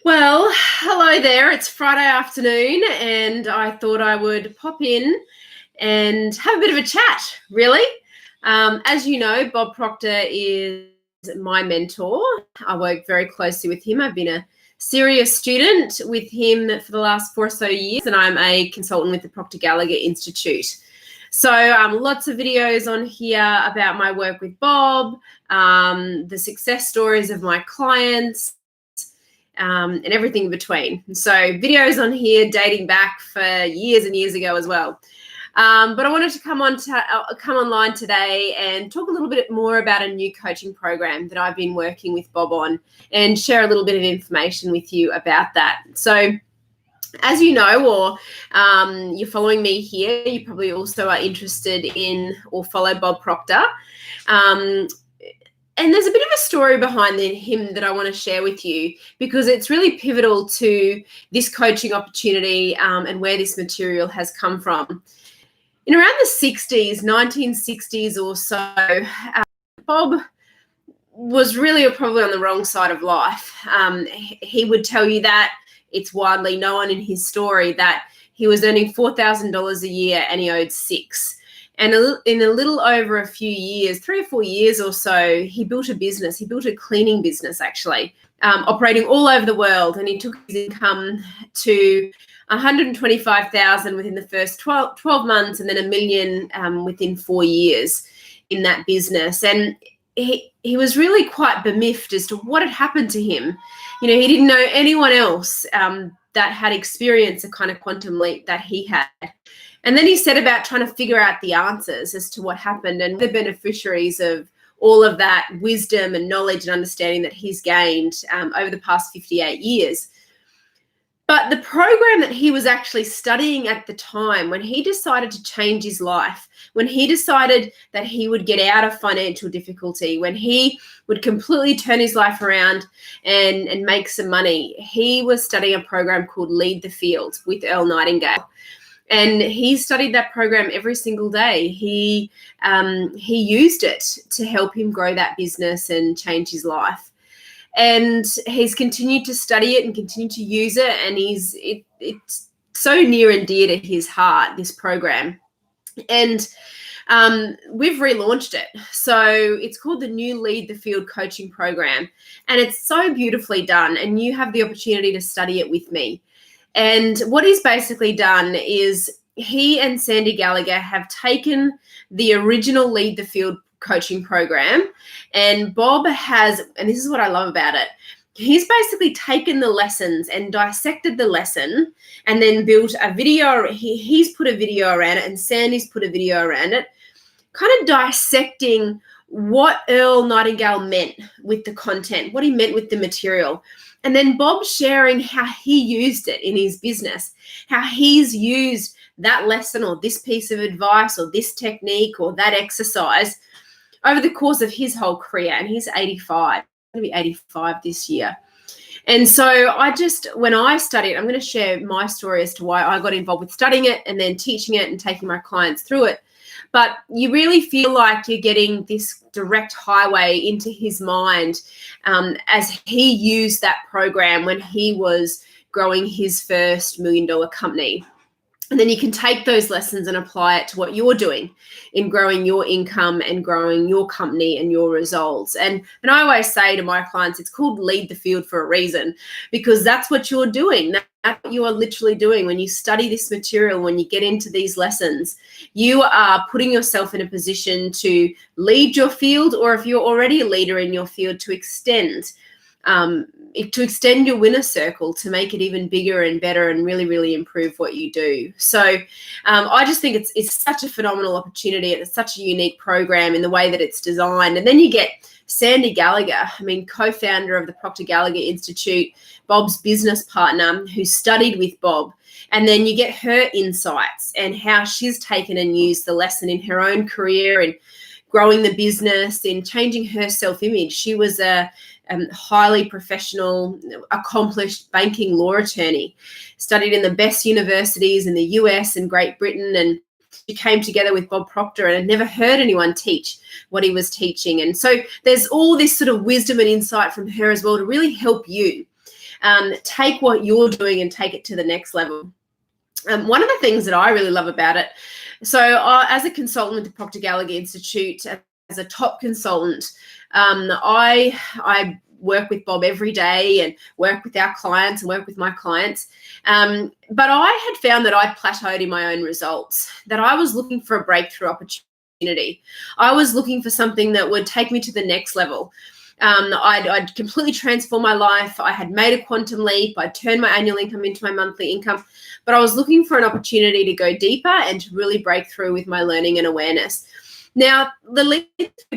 Well, hello there. It's Friday afternoon, and I thought I would pop in and have a bit of a chat, really. As you know, Bob Proctor is my mentor. I work very closely with him. I've been a serious student with him for the last 4 or so years, and I'm a consultant with the Proctor Gallagher Institute. So lots of videos on here about my work with Bob, the success stories of my clients, and everything in between. So videos on here dating back for years and years ago as well. But I wanted to come online today and talk a little bit more about a new coaching program that I've been working with Bob on and share a little bit of information with you about that. So as you know, or you're following me here, you probably also are interested in or follow Bob Proctor. And there's a bit of a story behind him that I want to share with you because it's really pivotal to this coaching opportunity and where this material has come from. In around the 60s, 1960s or so, Bob was really probably on the wrong side of life. He would tell you that it's widely known in his story that he was earning $4,000 a year and he owed $6,000. And in a little over a few years, 3 or 4 years or so, he built a business. He built a cleaning business, actually, operating all over the world. And he took his income to $125,000 within the first 12 months and then $1 million within 4 years in that business. And he was really quite bemiffed as to what had happened to him. You know, he didn't know anyone else that had experienced a kind of quantum leap that he had. And then he set about trying to figure out the answers as to what happened and the beneficiaries of all of that wisdom and knowledge and understanding that he's gained over the past 58 years. But the program that he was actually studying at the time, when he decided to change his life, when he decided that he would get out of financial difficulty, when he would completely turn his life around and make some money, he was studying a program called Lead the Field with Earl Nightingale. And he studied that program every single day. He used it to help him grow that business and change his life. And he's continued to study it and continue to use it. And it's so near and dear to his heart, this program. And we've relaunched it. So it's called the new Lead the Field coaching program. And it's so beautifully done. And you have the opportunity to study it with me. And what he's basically done is he and Sandy Gallagher have taken the original Lead the Field coaching program, and Bob has, and this is what I love about it, he's basically taken the lessons and dissected the lesson and then built a video. He's put a video around it and Sandy's put a video around it, kind of dissecting what Earl Nightingale meant with the content, what he meant with the material. And then Bob sharing how he used it in his business, how he's used that lesson or this piece of advice or this technique or that exercise over the course of his whole career. And he's 85, going to be 85 this year. And so when I studied, I'm going to share my story as to why I got involved with studying it and then teaching it and taking my clients through it. But you really feel like you're getting this direct highway into his mind as he used that program when he was growing his first $1 million company. And then you can take those lessons and apply it to what you're doing in growing your income and growing your company and your results. And I always say to my clients, it's called Lead the Field for a reason, because that's what you're doing. That's what you are literally doing when you study this material, when you get into these lessons. You are putting yourself in a position to lead your field, or if you're already a leader in your field, to extend your winner circle, to make it even bigger and better and really, really improve what you do. So I just think it's such a phenomenal opportunity. It's such a unique program in the way that it's designed. And then you get Sandy Gallagher, co-founder of the Proctor Gallagher Institute, Bob's business partner, who studied with Bob. And then you get her insights and how she's taken and used the lesson in her own career and growing the business, in changing her self-image. She was a highly professional, accomplished banking law attorney, studied in the best universities in the US and Great Britain, and she came together with Bob Proctor and had never heard anyone teach what he was teaching. And so there's all this sort of wisdom and insight from her as well to really help you. take what you're doing and take it to the next level. One of the things that I really love about it, so as a consultant with the Proctor Gallagher Institute, as a top consultant, I work with Bob every day and work with our clients and work with my clients. But I had found that I plateaued in my own results, that I was looking for a breakthrough opportunity. I was looking for something that would take me to the next level. I'd completely transformed my life. I had made a quantum leap. I'd turned my annual income into my monthly income, but I was looking for an opportunity to go deeper and to really break through with my learning and awareness. Now, the Lead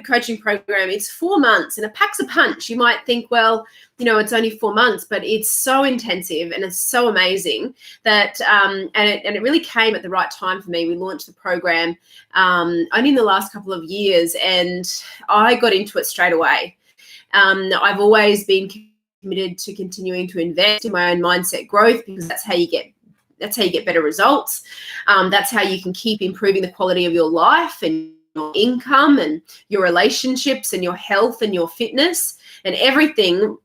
Coaching Program, it's 4 months and it packs a punch. You might think, well, it's only 4 months, but it's so intensive and it's so amazing that, and it really came at the right time for me. We launched the program only in the last couple of years, and I got into it straight away. I've always been committed to continuing to invest in my own mindset growth, because that's how you get better results. That's how you can keep improving the quality of your life and your income and your relationships and your health and your fitness, and everything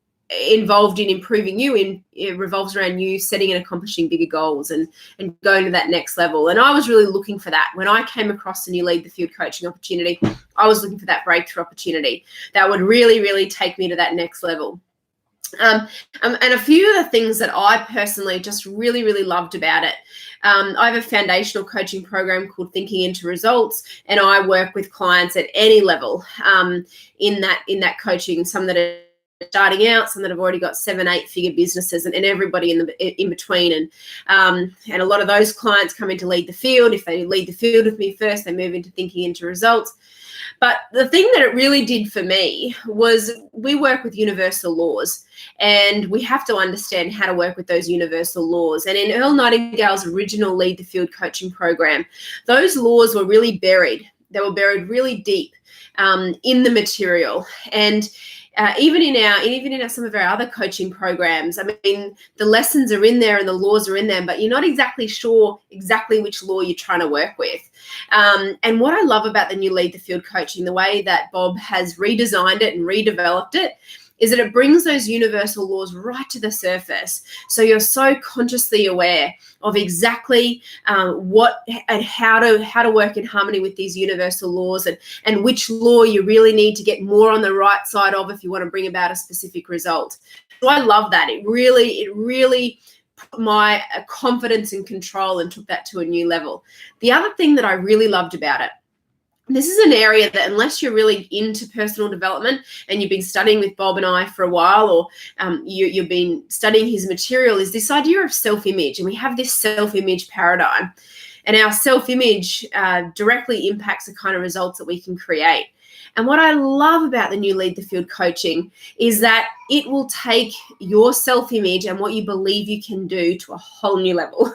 involved in improving you. It revolves around you setting and accomplishing bigger goals and going to that next level. And I was really looking for that. When I came across the new Lead the Field coaching opportunity, I was looking for that breakthrough opportunity that would really, really take me to that next level. And a few of the things that I personally just really, really loved about it. I have a foundational coaching program called Thinking into Results, and I work with clients at any level in that coaching. Some that are starting out, some that have already got 7-8 figure businesses, and everybody in between. And a lot of those clients come in to lead the field. If they lead the field with me first, they move into Thinking into Results. But the thing that it really did for me was we work with universal laws, and we have to understand how to work with those universal laws. And in Earl Nightingale's original Lead the Field coaching program, those laws were really buried. They were buried really deep in the material. And even in some of our other coaching programs, I mean, the lessons are in there and the laws are in there, but you're not exactly sure exactly which law you're trying to work with. And what I love about the new Lead the Field coaching, the way that Bob has redesigned it and redeveloped it, is that it brings those universal laws right to the surface. So you're so consciously aware of exactly what and how to work in harmony with these universal laws, and which law you really need to get more on the right side of if you want to bring about a specific result. So I love that. It really put my confidence in control and took that to a new level. The other thing that I really loved about it, this is an area that, unless you're really into personal development and you've been studying with Bob and I for a while, or you've been studying his material, is this idea of self-image. And we have this self-image paradigm. And our self-image directly impacts the kind of results that we can create. And what I love about the new Lead the Field coaching is that it will take your self-image and what you believe you can do to a whole new level.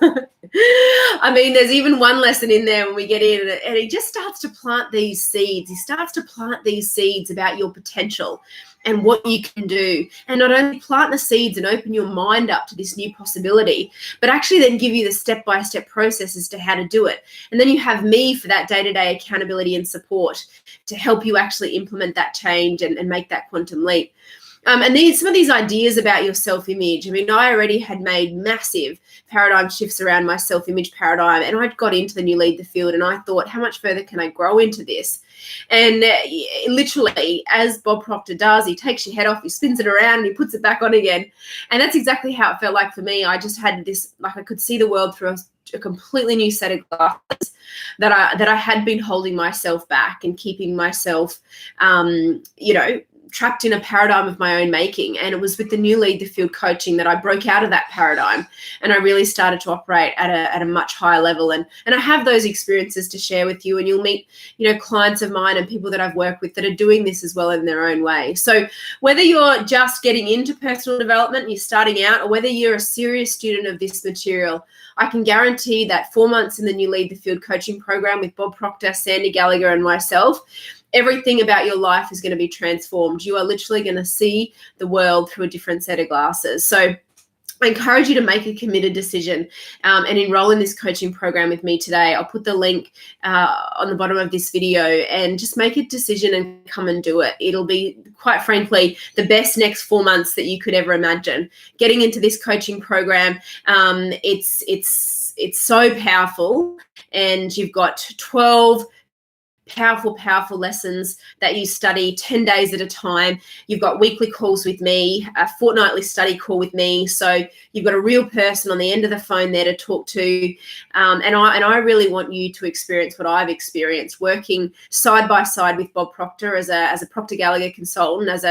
I mean, there's even one lesson in there when we get in, and he just starts to plant these seeds. He starts to plant these seeds about your potential and what you can do. And not only plant the seeds and open your mind up to this new possibility, but actually then give you the step-by-step process as to how to do it. And then you have me for that day-to-day accountability and support to help you actually implement that change and make that quantum leap. And some of these ideas about your self-image, I mean, I already had made massive paradigm shifts around my self-image paradigm, and I'd got into the new Lead the Field, and I thought, how much further can I grow into this? And literally, as Bob Proctor does, he takes your head off, he spins it around, and he puts it back on again. And that's exactly how it felt like for me. I just had this, like, I could see the world through a completely new set of glasses that I had been holding myself back and keeping myself, trapped in a paradigm of my own making. And it was with the new Lead the Field coaching that I broke out of that paradigm, and I really started to operate at a much higher level. And I have those experiences to share with you, and you'll meet, clients of mine and people that I've worked with that are doing this as well in their own way. So whether you're just getting into personal development and you're starting out, or whether you're a serious student of this material, I can guarantee that 4 months in the new Lead the Field coaching program with Bob Proctor, Sandy Gallagher, and myself, everything about your life is going to be transformed. You are literally going to see the world through a different set of glasses. So I encourage you to make a committed decision and enroll in this coaching program with me today. I'll put the link on the bottom of this video, and just make a decision and come and do it. It'll be, quite frankly, the best next 4 months that you could ever imagine. Getting into this coaching program, it's so powerful, and you've got 12 powerful lessons that you study 10 days at a time. You've got weekly calls with me, a fortnightly study call with me. So you've got a real person on the end of the phone there to talk to. And I really want you to experience what I've experienced working side by side with Bob Proctor as a Proctor Gallagher consultant, as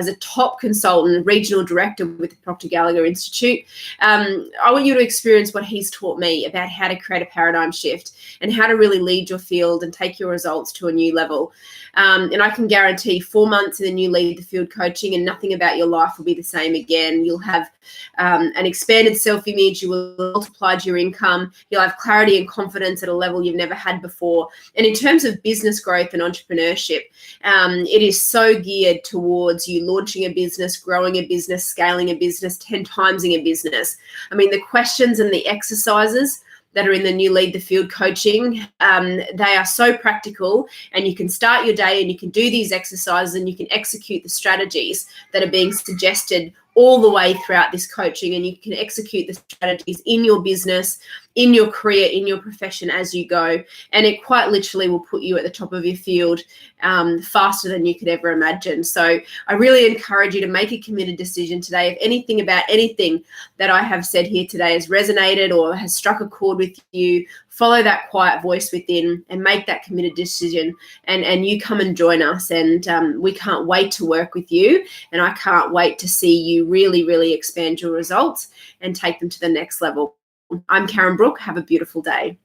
a top consultant, regional director with the Proctor Gallagher Institute. I want you to experience what he's taught me about how to create a paradigm shift and how to really lead your field and take your results to a new level. And I can guarantee 4 months in the new Lead the Field coaching and nothing about your life will be the same again. You'll have an expanded self-image. You will multiply your income. You'll have clarity and confidence at a level you've never had before. And in terms of business growth and entrepreneurship, it is so geared towards you launching a business, growing a business, scaling a business, 10 timesing a business. I mean, the questions and the exercises that are in the new Lead the Field coaching, they are so practical, and you can start your day and you can do these exercises and you can execute the strategies that are being suggested all the way throughout this coaching, and you can execute the strategies in your business, in your career, in your profession as you go. And it quite literally will put you at the top of your field faster than you could ever imagine. So I really encourage you to make a committed decision today. If anything about anything that I have said here today has resonated or has struck a chord with you, follow that quiet voice within and make that committed decision, and you come and join us. And we can't wait to work with you, and I can't wait to see you really expand your results and take them to the next level. I'm Karen Brook. Have a beautiful day.